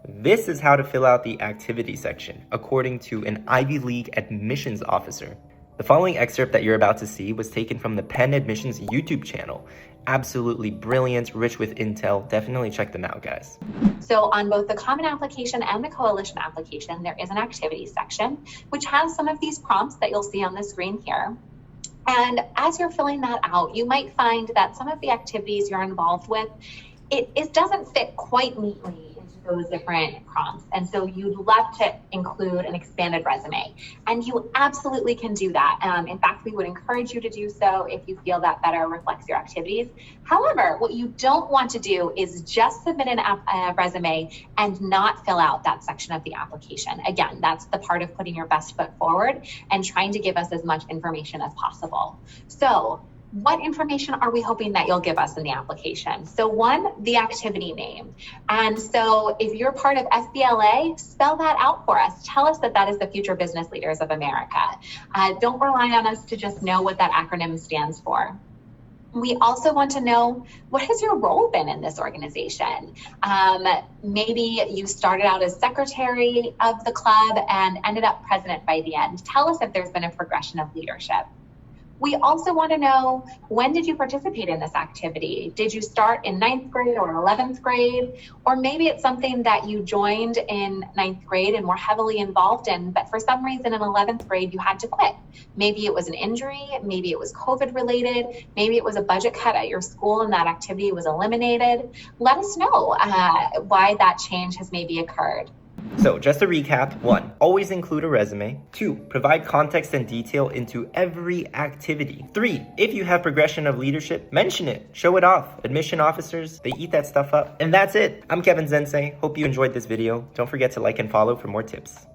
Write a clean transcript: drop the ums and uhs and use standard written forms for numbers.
This is how to fill out the activity section, according to an Ivy League admissions officer. The following excerpt that you're about to see was taken from the Penn Admissions YouTube channel. Absolutely brilliant, rich with intel. Definitely check them out, guys. So on both the Common Application and the Coalition application, there is an activities section, which has some of these prompts that you'll see on the screen here. And as you're filling that out, you might find that some of the activities you're involved with, it doesn't fit quite neatly into those different prompts. And so you'd love to include an expanded resume. And you absolutely can do that. In fact, we would encourage you to do so if you feel that better reflects your activities. However, what you don't want to do is just submit a resume and not fill out that section of the application. Again, that's the part of putting your best foot forward and trying to give us as much information as possible. So, what information are we hoping that you'll give us in the application? So one, the activity name. And so if you're part of FBLA, spell that out for us. Tell us that that is the Future Business Leaders of America. Don't rely on us to just know what that acronym stands for. We also want to know, what has your role been in this organization? Maybe you started out as secretary of the club and ended up president by the end. Tell us if there's been a progression of leadership. We also want to know, when did you participate in this activity? Did you start in 9th grade or 11th grade? Or maybe it's something that you joined in 9th grade and were heavily involved in, but for some reason in 11th grade you had to quit. Maybe it was an injury, maybe it was COVID related, maybe it was a budget cut at your school and that activity was eliminated. Let us know why that change has maybe occurred. So just to recap, 1, always include a resume. 2, provide context and detail into every activity. 3, if you have progression of leadership, mention it, show it off. Admission officers, they eat that stuff up. And that's it. I'm Kevin Zensei. Hope you enjoyed this video. Don't forget to like and follow for more tips.